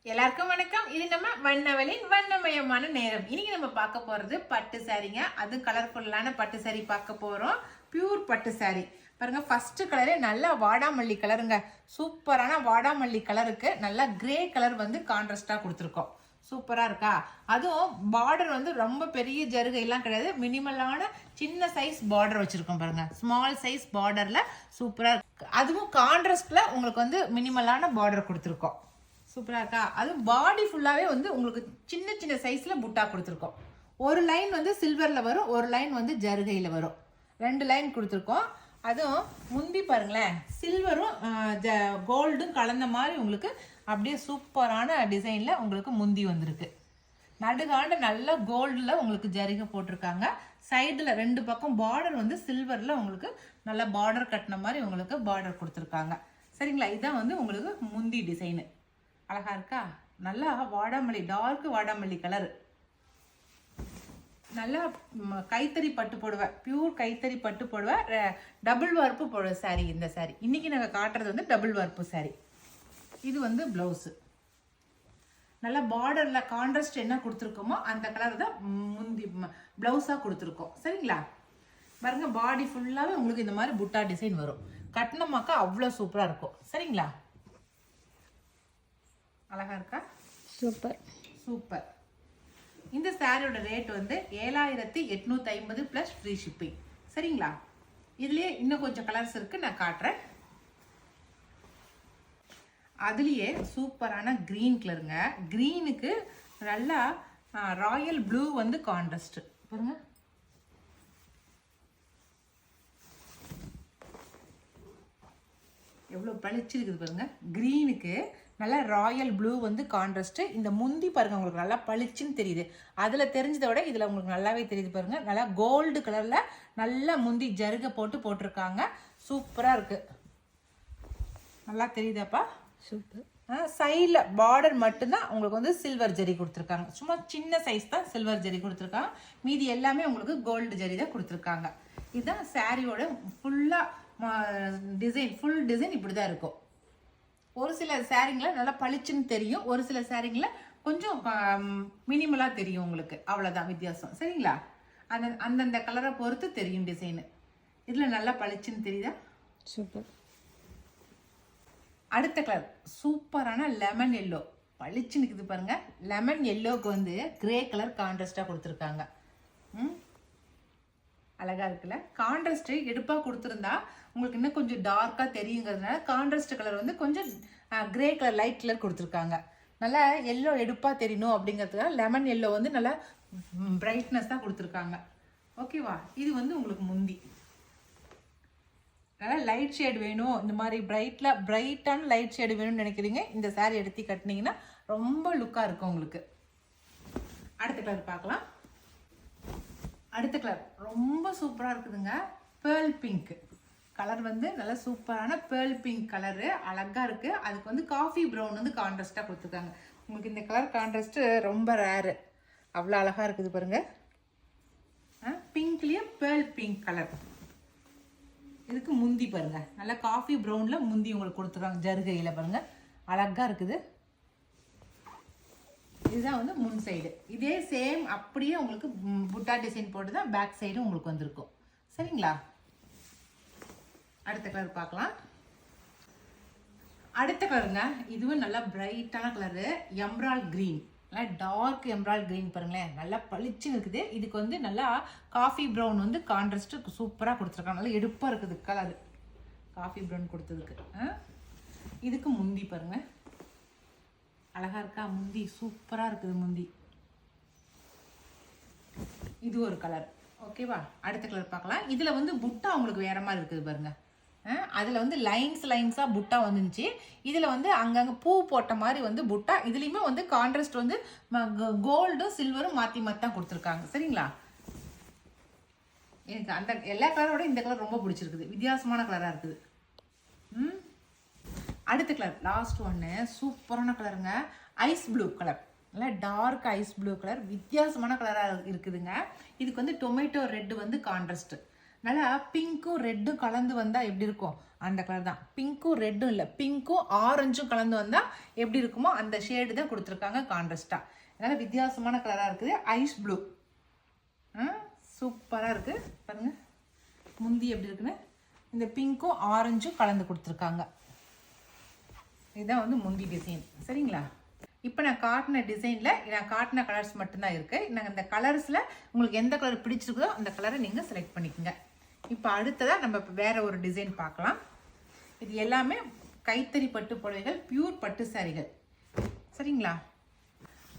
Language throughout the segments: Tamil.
எல்லாருக்கும் வணக்கம். இது நம்ம வண்ணவலின் வண்ணமயமான நேரம். இன்னைக்கு நம்ம பார்க்க போறது பட்டு சாரீங்க. அது கலர்ஃபுல்லான பட்டு சாரி பார்க்க போறோம். பியூர் பட்டு சாரி பாருங்க. ஃபர்ஸ்ட் கலரே நல்லா வாடாமல்லி கலருங்க. சூப்பரான வாடாமல்லி கலருக்கு நல்லா கிரே கலர் வந்து கான்ட்ராஸ்டா கொடுத்துருக்கோம். சூப்பரா இருக்கா? அதுவும் பார்டர் வந்து ரொம்ப பெரிய ஜருகை எல்லாம் கிடையாது. மினிமலான சின்ன சைஸ் பார்டர் வச்சிருக்கோம் பாருங்க. ஸ்மால் சைஸ் பார்டர்ல சூப்பரா இருக்கு. அதுவும் கான்ட்ராஸ்ட்ல உங்களுக்கு வந்து மினிமலான பார்டர் கொடுத்துருக்கோம். சூப்பரா இருக்கா? அதுவும் பாடி ஃபுல்லாவே வந்து உங்களுக்கு சின்ன சின்ன சைஸ்ல புட்டா கொடுத்துருக்கோம். ஒரு லைன் வந்து சில்வர்ல வரும், ஒரு லைன் வந்து ஜருகையில வரும். 2 லைன் கொடுத்துருக்கோம். அதுவும் முந்தி பாருங்களேன், சில்வரும் கோல்டும் கலந்த மாதிரி உங்களுக்கு அப்படியே சூப்பரான டிசைன்ல உங்களுக்கு முந்தி வந்திருக்கு. நடுகாண்ட நல்ல கோல்டில் உங்களுக்கு ஜரிகை போட்டிருக்காங்க. சைடில் 2 பக்கம் பார்டர் வந்து சில்வரில் உங்களுக்கு நல்ல பார்டர் கட்டின மாதிரி உங்களுக்கு பார்டர் கொடுத்துருக்காங்க. சரிங்களா? இதுதான் வந்து உங்களுக்கு முந்தி டிசைனு. அழகா இருக்கா? நல்லா வாடாமல்லி, டார்க் வாடாமல்லி கலர். நல்லா கைத்தறி பட்டு போடுவ, பியூர் கைத்தறி பட்டு போடுவ, டபுள் வார்ப்பு போடுவ சாரி. இந்த சாரி இன்னைக்கு நாங்கள் காட்டுறது வந்து டபுள் வார்ப்பு சாரி. இது வந்து பிளவுஸு. நல்லா பார்டர்ல கான்ட்ராஸ்ட் என்ன கொடுத்துருக்கோமோ அந்த கலர் தான் முந்தி பிளவுஸா கொடுத்துருக்கோம். சரிங்களா? பாருங்க, பாடி ஃபுல்லாவே உங்களுக்கு இந்த மாதிரி புட்டா டிசைன் வரும். கட்டினமாக்கா அவ்வளோ சூப்பரா இருக்கும். சரிங்களா? அழகா இருக்கா? Super super. இந்த சாரியோட ரேட் வந்து 7850 பிளஸ் ஃப்ரீ ஷிப்பிங். சரிங்களா? இதுலயே இன்னும் கொஞ்சம் கலர்ஸ் இருக்கு, நான் காட்டுறேன். அதுலயே சூப்பரான கிரீன் கலருங்க. கிரீனுக்கு நல்லா ராயல் ப்ளூ வந்து கான்ட்ராஸ்ட் பாருங்க. எவ்வளோ பளிச்சிருக்குது பாருங்க. கிரீனுக்கு நல்லா ராயல் ப்ளூ வந்து கான்ட்ராஸ்ட். இந்த முந்தி பாருங்க, உங்களுக்கு நல்லா பளிச்சுன்னு தெரியுது. அதில் தெரிஞ்சதை விட இதில் உங்களுக்கு நல்லாவே தெரியுது பாருங்க. நல்லா கோல்டு கலரில் நல்லா முந்தி ஜருகை போட்டிருக்காங்க. சூப்பராக இருக்கு. நல்லா தெரியுதாப்பா? சூப்பர். சைடில் பார்டர் மட்டும்தான் உங்களுக்கு வந்து சில்வர் ஜரி கொடுத்துருக்காங்க. சும்மா சின்ன சைஸ் தான் சில்வர் ஜரி கொடுத்துருக்காங்க. மீதி எல்லாமே உங்களுக்கு கோல்டு ஜரி தான் கொடுத்துருக்காங்க. இதுதான் சாரியோட ஃபுல்லாக டிசைன். ஃபுல் டிசைன் இப்படி தான் இருக்கும். ஒரு சில சாரீங்கள நல்லா பளிச்சுன்னு தெரியும், ஒரு சில சாரீங்கள கொஞ்சம் மினிமலாக தெரியும் உங்களுக்கு. அவ்வளோதான் வித்தியாசம். சரிங்களா? அந்தந்த கலரை பொறுத்து தெரியும் டிசைனு. இதில் நல்லா பளிச்சுன்னு தெரியுதா? சூப்பர். அடுத்த கலர் சூப்பரான லெமன் எல்லோ. பளிச்சுன்னு இருக்குது பாருங்க. லெமன் எல்லோவுக்கு வந்து கிரே கலர் கான்ட்ராஸ்டாக கொடுத்துருக்காங்க. அழகா இருக்குல்ல? கான்ட்ராஸ்ட் எடுப்பாக கொடுத்துருந்தா உங்களுக்கு இன்னும் கொஞ்சம் டார்க்காக தெரியுங்கிறதுனால கான்ட்ராஸ்ட் கலர் வந்து கொஞ்சம் கிரே கலர், லைட் கலர் கொடுத்துருக்காங்க. நல்லா எல்லோ எடுப்பாக தெரியணும் அப்படிங்கிறதுக்காக லெமன் எல்லோ வந்து நல்லா பிரைட்னஸ் தான் கொடுத்துருக்காங்க. ஓகேவா? இது வந்து உங்களுக்கு முந்தி. நல்லா லைட் ஷேட் வேணும், இந்த மாதிரி பிரைட்டான லைட் ஷேடு வேணும்னு நினைக்கிறீங்க, இந்த சாரீ எடுத்து கட்டினீங்கன்னா ரொம்ப லுக்காக இருக்கும் உங்களுக்கு. அடுத்த கலர் பார்க்கலாம். அடுத்த கலர் ரொம்ப சூப்பராக இருக்குதுங்க. பேர்ல் பிங்க் கலர் வந்து நல்ல சூப்பரான பேர்ல் பிங்க் கலரு. அழகா இருக்கு. அதுக்கு வந்து காஃபி ப்ரௌன் வந்து கான்ட்ராஸ்டாக கொடுத்துருக்காங்க. உங்களுக்கு இந்த கலர் கான்ட்ராஸ்ட் ரொம்ப ரேரு. அவ்வளோ அழகா இருக்குது பாருங்க. பிங்க்லயே பேர்ல் பிங்க் கலர். இதுக்கு முந்தி பாருங்க, நல்லா காஃபி ப்ரௌன்ல முந்தி உங்களுக்கு கொடுத்துருக்காங்க. ஜருகையில் பாருங்க, அழகா இருக்குது. இதுதான் வந்து முன் சைடு. இதே சேம் அப்படியே உங்களுக்கு புட்டா டிசைன் போட்டு தான் பேக் சைடும் உங்களுக்கு வந்திருக்கும். சரிங்களா? அடுத்த கலர் பார்க்கலாம். அடுத்த கலருங்க, இதுவும் நல்லா பிரைட்டான கலரு. எம்ரால் கிரீன், நல்லா டார்க் எம்ரால் கிரீன் பாருங்களேன். நல்லா பளிச்சுன்னு இருக்குது. இதுக்கு வந்து நல்லா காஃபி ப்ரௌன் வந்து கான்ட்ராஸ்ட் சூப்பராக கொடுத்துருக்காங்க. நல்லா எடுப்பாக இருக்குது கலரு. காஃபி ப்ரௌன் கொடுத்ததுக்கு. இதுக்கு முந்தி பாருங்க, அழகா இருக்கா? முந்தி சூப்பரா இருக்குது முந்தி. இது ஒரு கலர். ஓகேவா? அடுத்த கலர் பார்க்கலாம். இதுல வந்து புட்டா உங்களுக்கு வேற மாதிரி இருக்குது பாருங்க. அதுல வந்து லைன்ஸா புட்டா வந்துச்சு. இதுல வந்து அங்கங்க பூ போட்ட மாதிரி வந்து புட்டா. இதுலயுமே வந்து கான்ட்ராஸ்ட் வந்து கோல்டும் சில்வரும் மாத்தி தான் கொடுத்துருக்காங்க. சரிங்களா? எனக்கு அந்த எல்லா கலரோட இந்த கலர் ரொம்ப பிடிச்சிருக்குது. வித்தியாசமான கலரா இருக்குது. அடுத்த கலர் லாஸ்ட் ஒன்று சூப்பரான கலருங்க. Ice blue colour. நல்லா டார்க் ஐஸ் ப்ளூ கலர். வித்தியாசமான கலராக இருக்குதுங்க. இதுக்கு வந்து டொமேட்டோ ரெட் வந்து கான்ட்ராஸ்ட். நல்லா பிங்க்கும் ரெட்டும் கலந்து வந்தால் எப்படி இருக்கும் அந்த கலர் தான். பிங்க்கும் ரெட்டும் இல்லை, பிங்க்கும் ஆரஞ்சும் கலந்து வந்தால் எப்படி இருக்குமோ அந்த ஷேடு தான் கொடுத்துருக்காங்க கான்ட்ராஸ்டாக. அதனால் வித்தியாசமான கலராக இருக்குது. ஐஸ் ப்ளூ சூப்பராக இருக்குது பாருங்கள். முந்தி எப்படி இருக்குன்னு இந்த பிங்க்கும் ஆரஞ்சும் கலந்து கொடுத்துருக்காங்க. இதுதான் வந்து முந்தி டிசைன். சரிங்களா? இப்போ நான் காட்டின டிசைனில் நான் காட்டின கலர்ஸ் மட்டும்தான் இருக்குது. நாங்கள் இந்த கலர்ஸில் உங்களுக்கு எந்த கலர் பிடிச்சிருக்குதோ அந்த கலரை நீங்கள் செலக்ட் பண்ணிக்கோங்க. இப்போ அடுத்ததாக நம்ம இப்போ வேறு ஒரு டிசைன் பார்க்கலாம். இது எல்லாமே கைத்தறி பட்டு புடவைகள், பியூர் பட்டு சாரிகள். சரிங்களா?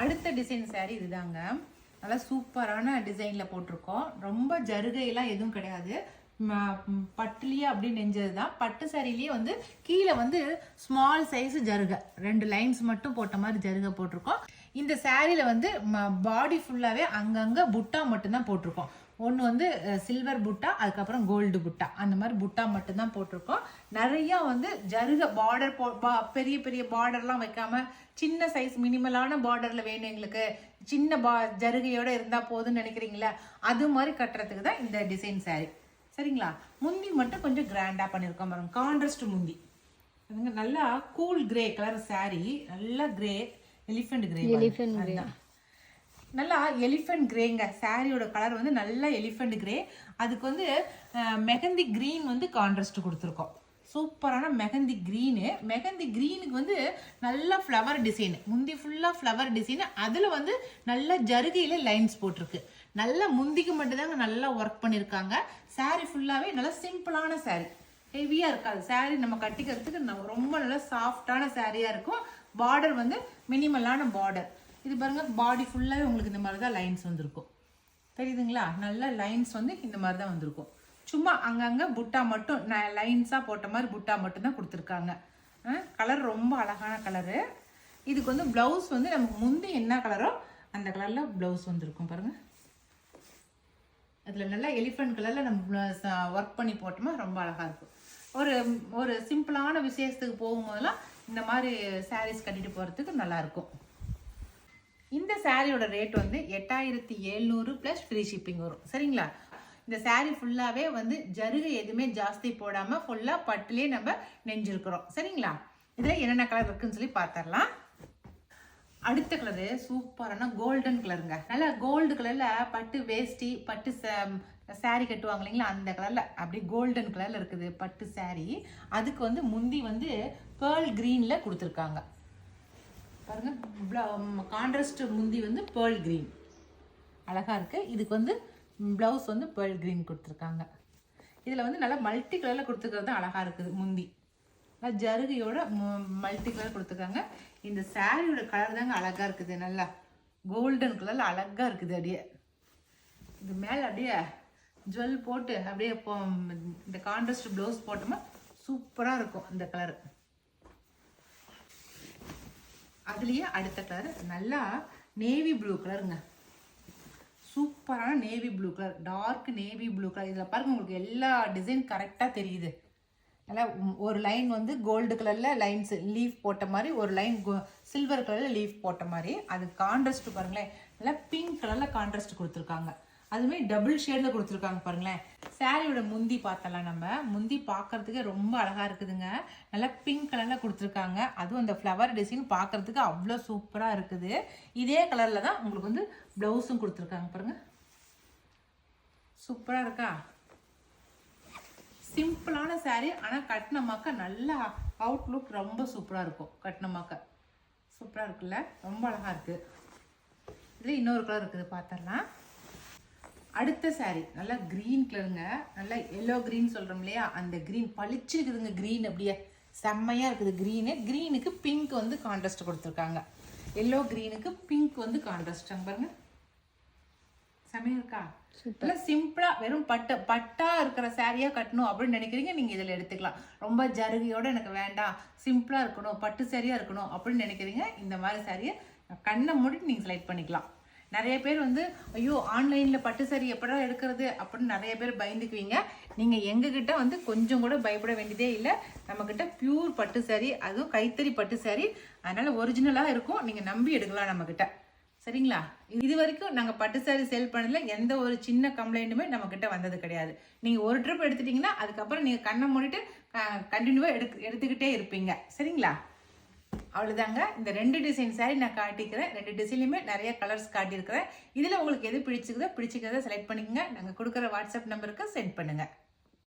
அடுத்த டிசைன் சாரி இதுதாங்க. நல்லா சூப்பரான டிசைனில் போட்டிருக்கோம். ரொம்ப ஜருகையெல்லாம் எதுவும் கிடையாது, பட்டுலேயே அப்படி நெஞ்சது தான். பட்டு சாரிலேயே வந்து கீழே வந்து ஸ்மால் சைஸ் ஜருகை 2 லைன்ஸ் மட்டும் போட்ட மாதிரி ஜருகை போட்டிருக்கோம். இந்த சாரியில் வந்து பாடி ஃபுல்லாகவே அங்கங்கே புட்டா மட்டும்தான் போட்டிருக்கோம். ஒன்று வந்து சில்வர் புட்டா, அதுக்கப்புறம் கோல்டு புட்டா, அந்த மாதிரி புட்டா மட்டும்தான் போட்டிருக்கோம். நிறையா வந்து ஜருகை பார்டர் பெரிய பெரிய பார்டர்லாம் வைக்காம சின்ன சைஸ் மினிமலான பார்டரில் வேணும் எங்களுக்கு, சின்ன ஜருகையோடு இருந்தால் போதுன்னு நினைக்கிறீங்களா, அது மாதிரி கட்டுறதுக்கு தான் இந்த டிசைன் சாரி. சரிங்களா? முந்தி மட்டும் கொஞ்சம் கிராண்டாக பண்ணியிருக்கோம் பாருங்க. கான்ட்ராஸ்ட் முந்தி நல்லா கூல் கிரே கலர் சாரி. நல்லா கிரே, எலிஃபென்ட் கிரே, நல்லா எலிஃபென்ட் கிரேங்க. சாரியோட கலர் வந்து நல்லா எலிஃபென்ட் கிரே. அதுக்கு வந்து மெஹந்தி கிரீன் வந்து கான்ட்ராஸ்ட் கொடுத்துருக்கோம். சூப்பரான மெஹந்தி க்ரீனு. மெஹந்தி க்ரீனுக்கு வந்து நல்ல ஃப்ளவர் டிசைனு. முந்தி ஃபுல்லாக ஃப்ளவர் டிசைனு, அதில் வந்து நல்ல ஜருகையில் லைன்ஸ் போட்டிருக்கு. நல்லா முந்திக்கு மட்டும்தாங்க நல்லா ஒர்க் பண்ணியிருக்காங்க. சாரீ ஃபுல்லாகவே நல்லா சிம்பிளான சாரீ, ஹெவியாக இருக்காது. சாரீ நம்ம கட்டிக்கிறதுக்கு ரொம்ப நல்லா சாஃப்டான சாரியாக இருக்கும். பார்டர் வந்து மினிமலான பார்டர். இது பாருங்கள், பாடி ஃபுல்லாகவே உங்களுக்கு இந்த மாதிரி தான் லைன்ஸ் வந்துருக்கும். தெரியுதுங்களா? நல்ல லைன்ஸ் வந்து இந்த மாதிரி தான் வந்திருக்கும். சும்மா அங்கங்கே புட்டா மட்டும் லைன்ஸாக போட்ட மாதிரி புட்டா மட்டும் தான் கொடுத்துருக்காங்க. கலர் ரொம்ப அழகான கலரு. இதுக்கு வந்து ப்ளவுஸ் வந்து நமக்கு முந்தி என்ன கலரோ அந்த கலரில் ப்ளவுஸ் வந்துருக்கும் பாருங்கள். அதில் நல்லா எலிஃபென்ட் கலரில் நம்ம ஒர்க் பண்ணி போட்டோமா ரொம்ப அழகாக இருக்கும். ஒரு சிம்பிளான விசேஷத்துக்கு போகும்போதெல்லாம் இந்த மாதிரி சாரீஸ் கட்டிட்டு போகிறதுக்கு நல்லாயிருக்கும். இந்த சாரியோட ரேட் வந்து 8700 ப்ளஸ் ஃப்ரீ ஷிப்பிங் வரும். சரிங்களா? இந்த சாரீ ஃபுல்லாகவே வந்து ஜருகை எதுவுமே ஜாஸ்தி போடாமல் ஃபுல்லாக பட்டுலேயே நம்ம நெஞ்சிருக்கிறோம். சரிங்களா? இதில் என்னென்ன கலர் இருக்குன்னு சொல்லி பார்த்துடலாம். அடுத்த கலரு சூப்பரான கோல்டன் கலருங்க. நல்லா கோல்டு கலரில் பட்டு வேஷ்டி, பட்டு சாரீ கட்டுவாங்க இல்லைங்களா, அந்த கலரில் அப்படி கோல்டன் கலரில் இருக்குது பட்டு சாரீ. அதுக்கு வந்து முந்தி வந்து பேர்ல் க்ரீனில் கொடுத்துருக்காங்க பாருங்கள். கான்ட்ராஸ்ட் முந்தி வந்து பேர்ல் க்ரீன் அழகாக இருக்குது. இதுக்கு வந்து ப்ளவுஸ் வந்து பேர்ல் க்ரீன் கொடுத்துருக்காங்க. இதில் வந்து நல்லா மல்டி கலரில் கொடுத்துருக்கிறது தான் அழகாக இருக்குது. முந்தி நல்லா ஜருகையோட மல்டி கலர் கொடுத்துருக்காங்க. இந்த சாரியோட கலர் தாங்க அழகாக இருக்குது. நல்லா கோல்டன் கலரில் அழகாக இருக்குது. அப்படியே இது மேலே அப்படியே ஜுவல் போட்டு அப்படியே இந்த கான்ட்ராஸ்ட் ப்ளவுஸ் போட்டோமா சூப்பராக இருக்கும் இந்த கலர். அதுலேயே அடுத்த கலர் நல்லா நேவி ப்ளூ கலருங்க. சூப்பரான navy blue colour, dark navy blue colour. இதில் பாருங்கள், உங்களுக்கு எல்லா டிசைன் கரெக்டாக தெரியுது. நல்லா ஒரு லைன் வந்து கோல்டு கலரில் லைன்ஸ் லீஃப் போட்ட மாதிரி, ஒரு லைன் சில்வர் கலரில் லீஃப் போட்ட மாதிரி. அது கான்ட்ராஸ்ட் பாருங்களேன், நல்லா பிங்க் கலரில் கான்ட்ராஸ்ட் கொடுத்துருக்காங்க. அதுவுமே டபுள் ஷேடில் கொடுத்துருக்காங்க பாருங்களேன். சாரியோட முந்தி பார்த்தலாம். நம்ம முந்தி பார்க்கறதுக்கு ரொம்ப அழகாக இருக்குதுங்க. நல்லா பிங்க் கலரில் கொடுத்துருக்காங்க. அதுவும் அந்த ஃப்ளவர் டிசைன் பார்க்கறதுக்கு அவ்வளோ சூப்பராக இருக்குது. இதே கலரில் தான் உங்களுக்கு வந்து ப்ளவுஸும் கொடுத்துருக்காங்க பாருங்கள். சூப்பராக இருக்கா? சிம்பிளான சாரீ, ஆனால் கட்டினமாக்க நல்லா அவுட்லுக் ரொம்ப சூப்பராக இருக்கும். கட்டினமாக்க சூப்பராக இருக்குல்ல, ரொம்ப அழகாக இருக்குது. இதில் இன்னொரு கலர் இருக்குது, பார்த்துடலாம். அடுத்த சாரீ நல்லா க்ரீன் கலருங்க. நல்லா எல்லோ க்ரீன் சொல்கிறோம் இல்லையா, அந்த க்ரீன் பளிச்சு இருக்குதுங்க. க்ரீன் அப்படியே செம்மையாக இருக்குது. க்ரீனுக்கு பிங்க் வந்து கான்ட்ராஸ்ட் கொடுத்துருக்காங்க. எல்லோ க்ரீனுக்கு பிங்க் வந்து கான்ட்ராஸ்ட் பாருங்க. செம்மையாக இருக்கா? இல்லை சிம்பிளாக வெறும் பட்டா இருக்கிற சாரியாக கட்டணும் அப்படின்னு நினைக்கிறீங்க, நீங்கள் இதில் எடுத்துக்கலாம். ரொம்ப ஜருகையோடு எனக்கு வேண்டாம், சிம்பிளாக இருக்கணும், பட்டு சாரியாக இருக்கணும் அப்படின்னு நினைக்கிறீங்க, இந்த மாதிரி சாரியை கண்ணை மூடிட்டு நீங்கள் செலக்ட் பண்ணிக்கலாம். நிறைய பேர் வந்து ஐயோ ஆன்லைனில் பட்டு சாரி எப்படா எடுக்கிறது அப்படின்னு நிறைய பேர் பயந்துக்குவீங்க. நீங்கள் எங்ககிட்ட வந்து கொஞ்சம் கூட பயப்பட வேண்டியதே இல்லை. நம்மக்கிட்ட பியூர் பட்டு சாரி, அதுவும் கைத்தறி பட்டு சாரி, அதனால் ஒரிஜினலாக இருக்கும். நீங்கள் நம்பி எடுக்கலாம் நம்மக்கிட்ட. சரிங்களா? இது வரைக்கும் நாங்கள் பட்டு சாரி சேல் பண்ணதுல எந்த ஒரு சின்ன கம்ப்ளைண்ட்டுமே நம்ம கிட்ட வந்தது கிடையாது. நீங்கள் ஒரு ட்ரிப் எடுத்துட்டீங்கன்னா அதுக்கப்புறம் நீங்கள் கண்ணை மூடிட்டு கண்டினியூவாக எடுத்துக்கிட்டே இருப்பீங்க. சரிங்களா? அவ்வளோதாங்க. இந்த 2 டிசைன் சாரி நான் காட்டிக்கிறேன். 2 டிசைன்லையுமே நிறைய கலர்ஸ் காட்டியிருக்கிறேன். இதில் உங்களுக்கு எது பிடிச்சிக்கிறதோ செலக்ட் பண்ணிக்கோங்க. நாங்கள் கொடுக்குற வாட்ஸ்அப் நம்பருக்கு சென்ட் பண்ணுங்கள்.